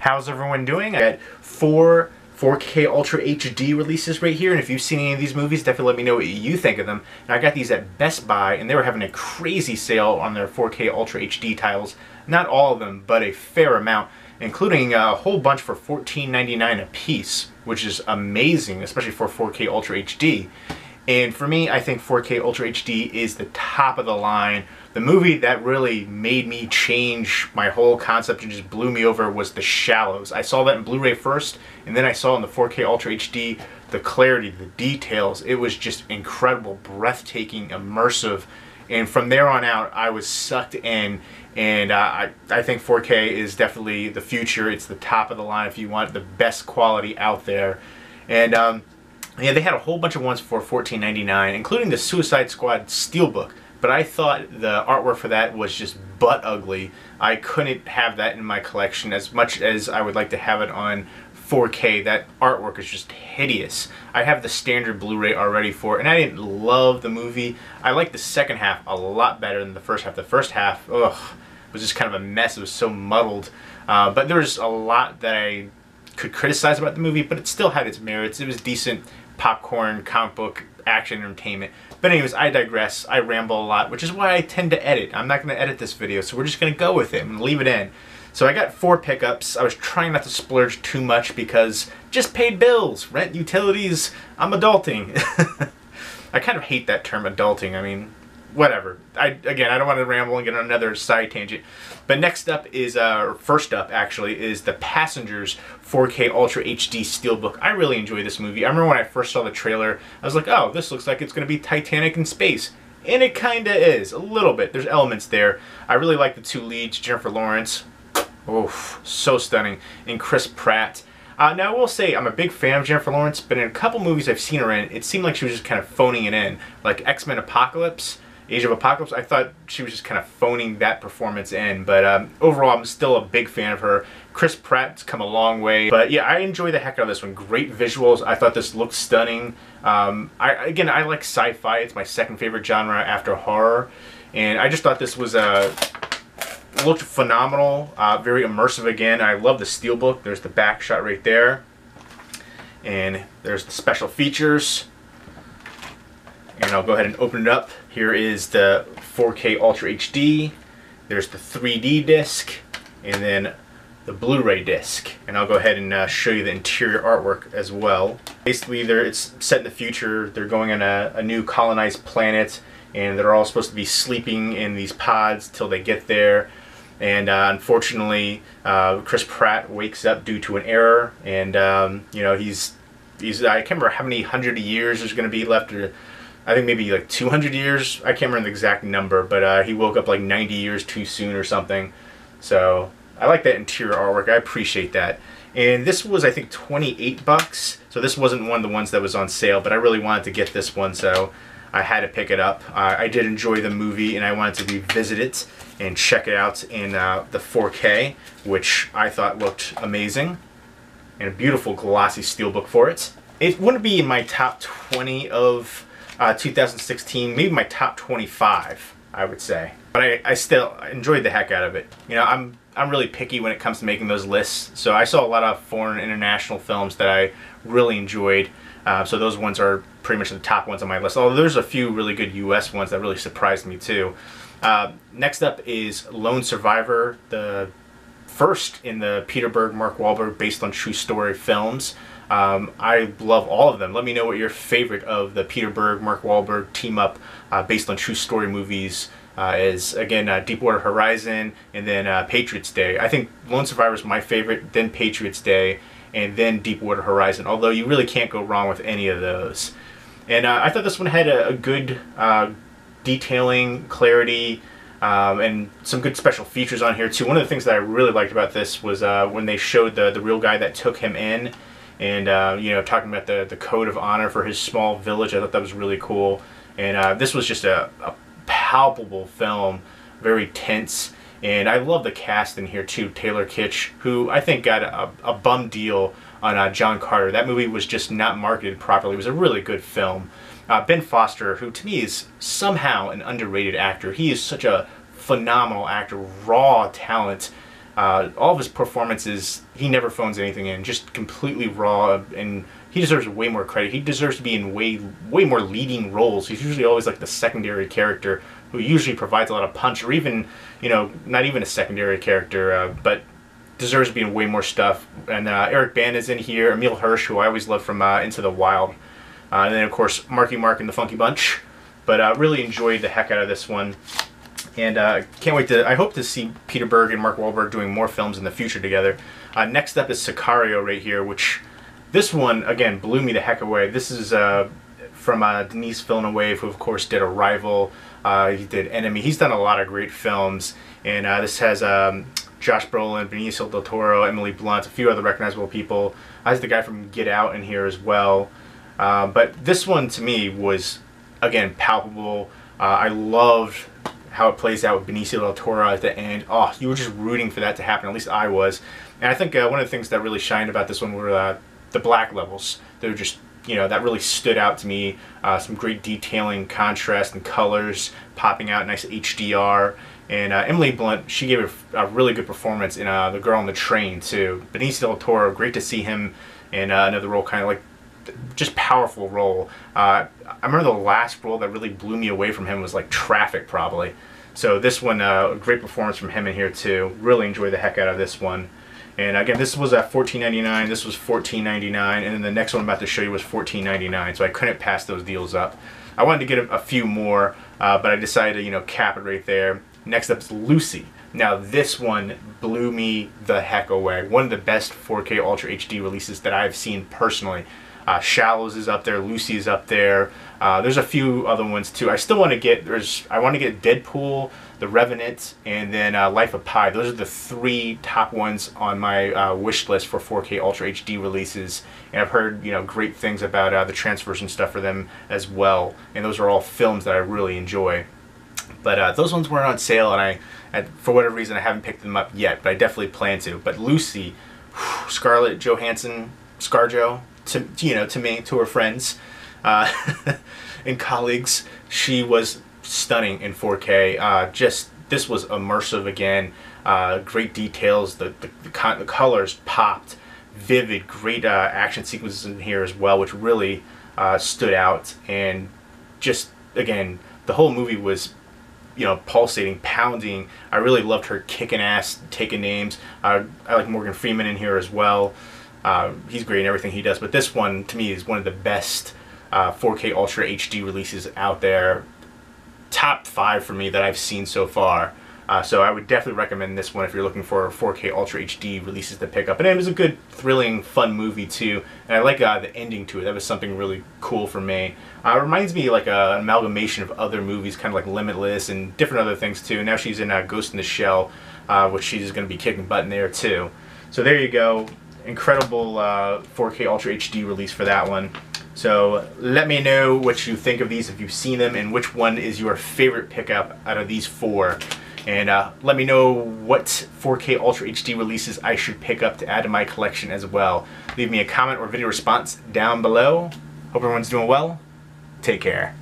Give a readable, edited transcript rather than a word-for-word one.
How's everyone doing? I got four 4K Ultra HD releases right here, and if you've seen any of these movies, definitely let me know what you think of them. And I got these at Best Buy, and they were having a crazy sale on their 4K Ultra HD titles. Not all of them, but a fair amount, including a whole bunch for $14.99 a piece, which is amazing, especially for 4K Ultra HD. And for me, I think 4K Ultra HD is the top of the line. The movie that really made me change my whole concept and just blew me over was The Shallows. I saw that in Blu-ray first, and then I saw it in the 4K Ultra HD. The clarity, the details, it was just incredible, breathtaking, immersive. And from there on out, I was sucked in. And I think 4K is definitely the future. It's the top of the line if you want the best quality out there. And yeah, they had a whole bunch of ones for $14.99, including the Suicide Squad Steelbook. But I thought the artwork for that was just butt ugly. I couldn't have that in my collection as much as I would like to have it on 4K. That artwork is just hideous. I have the standard Blu-ray already for it, and I didn't love the movie. I liked the second half a lot better than the first half. The first half, ugh, was just kind of a mess. It was so muddled. But there's a lot that I could criticize about the movie, but it still had its merits. It was decent popcorn, comic book, action entertainment. But anyways, I digress. I ramble a lot, which is why I tend to edit. I'm not going to edit this video, so we're just going to go with it and leave it in. So I got 4 pickups. I was trying not to splurge too much because just paid bills, rent, utilities. I'm adulting. I kind of hate that term, adulting. I mean, whatever. Again, I don't want to ramble and get on another side tangent. But next up is, first up actually, is The Passengers 4K Ultra HD Steelbook. I really enjoy this movie. I remember when I first saw the trailer, I was like, oh, this looks like it's going to be Titanic in space. And it kind of is, a little bit. There's elements there. I really like the 2 leads, Jennifer Lawrence. Oh, so stunning. And Chris Pratt. Now, I will say, I'm a big fan of Jennifer Lawrence, but in a couple movies I've seen her in, it seemed like she was just kind of phoning it in. Like X-Men Apocalypse, Age of Apocalypse, I thought she was just kind of phoning that performance in. But overall, I'm still a big fan of her. Chris Pratt's come a long way. But yeah, I enjoy the heck out of this one. Great visuals. I thought this looked stunning. Again, I like sci-fi. It's my second favorite genre after horror. And I just thought this was looked phenomenal. Very immersive again. I love the Steelbook. There's the back shot right there. And there's the special features. And I'll go ahead and open it up. Here is the 4K Ultra HD. There's the 3D disc, and then the Blu-ray disc. And I'll go ahead and show you the interior artwork as well. Basically, it's set in the future. They're going on a new colonized planet, and they're all supposed to be sleeping in these pods till they get there. And unfortunately, Chris Pratt wakes up due to an error, and you know, he's I can't remember how many hundred years there's going to be left. I think maybe like 200 years. I can't remember the exact number, but he woke up like 90 years too soon or something. So I like that interior artwork. I appreciate that. And this was, I think, 28 bucks. So this wasn't one of the ones that was on sale, but I really wanted to get this one, so I had to pick it up. I did enjoy the movie, and I wanted to revisit it and check it out in the 4K, which I thought looked amazing. And a beautiful glossy steelbook for it. It wouldn't be in my top 20 of 2016, maybe my top 25, I would say. But I still enjoyed the heck out of it. You know, I'm really picky when it comes to making those lists. So I saw a lot of foreign international films that I really enjoyed. So those ones are pretty much the top ones on my list. Although there's a few really good US ones that really surprised me too. Next up is Lone Survivor, the first in the Peter Berg, Mark Wahlberg based on true story films. I love all of them. Let me know what your favorite of the Peter Berg, Mark Wahlberg team up based on true story movies is. Again, Deepwater Horizon, and then Patriots Day. I think Lone Survivor is my favorite, then Patriots Day, and then Deepwater Horizon. Although you really can't go wrong with any of those. And I thought this one had a good detailing, clarity, and some good special features on here too. One of the things that I really liked about this was when they showed the real guy that took him in. And, you know, talking about the code of honor for his small village. I thought that was really cool. And this was just a palpable film, very tense. And I love the cast in here too. Taylor Kitsch, who I think got a bum deal on John Carter. That movie was just not marketed properly. It was a really good film. Ben Foster, who to me is somehow an underrated actor. He is such a phenomenal actor, raw talent. All of his performances, he never phones anything in, just completely raw, and he deserves way more credit. He deserves to be in way more leading roles. He's usually always like the secondary character who usually provides a lot of punch, or even, you know, not even a secondary character, but deserves to be in way more stuff. And Eric Bana is in here, Emil Hirsch, who I always love from Into the Wild, and then of course Marky Mark and the Funky Bunch. But really enjoyed the heck out of this one. And can't wait to, I hope to see Peter Berg and Mark Wahlberg doing more films in the future together. Next up is Sicario right here, which, this one, again, blew me the heck away. This is from Denis Villeneuve, who of course did Arrival, he did Enemy. He's done a lot of great films. And this has Josh Brolin, Benicio del Toro, Emily Blunt, a few other recognizable people. Has the guy from Get Out in here as well. But this one, to me, was, again, palpable. I loved how it plays out with Benicio del Toro at the end. Oh, you were just rooting for that to happen. At least I was. And I think one of the things that really shined about this one were the black levels. They were just, you know, that really stood out to me. Some great detailing, contrast, and colors popping out, nice HDR. And Emily Blunt, she gave a really good performance in The Girl on the Train, too. Benicio del Toro, great to see him in another role, kind of like, just powerful role. I remember the last role that really blew me away from him was like Traffic, probably. So this one, a great performance from him in here too. Really enjoyed the heck out of this one. And again, this was at $14.99. This was $14.99, and then the next one I'm about to show you was $14.99. So I couldn't pass those deals up. I wanted to get a few more, but I decided to, you know, cap it right there. Next up is Lucy. Now this one blew me the heck away. One of the best 4K Ultra HD releases that I've seen personally. Shallows is up there, Lucy is up there. There's a few other ones too. I still want to get, I want to get Deadpool, The Revenant, and then Life of Pi. Those are the three top ones on my wish list for 4K Ultra HD releases. And I've heard, you know, great things about the transfers and stuff for them as well. And those are all films that I really enjoy. But those ones weren't on sale, and for whatever reason, I haven't picked them up yet. But I definitely plan to. But Lucy, Scarlett Johansson, ScarJo. To me, to her friends and colleagues, she was stunning in 4K. This was immersive again. Great details. The colors popped. Vivid. Great action sequences in here as well, which really stood out. And just, again, the whole movie was, you know, pulsating, pounding. I really loved her kicking ass, taking names. I like Morgan Freeman in here as well. He's great in everything he does, but this one, to me, is one of the best 4K Ultra HD releases out there. Top 5 for me that I've seen so far. So I would definitely recommend this one if you're looking for 4K Ultra HD releases to pick up. And it was a good, thrilling, fun movie too. And I like the ending to it. That was something really cool for me. It reminds me like an amalgamation of other movies, kind of like Limitless and different other things too. Now she's in Ghost in the Shell, which she's going to be kicking butt in there too. So there you go. Incredible 4K Ultra HD release for that one. So let me know what you think of these, if you've seen them, and which one is your favorite pickup out of these 4. And let me know what 4K Ultra HD releases I should pick up to add to my collection as well. Leave me a comment or video response down below. Hope everyone's doing well. Take care.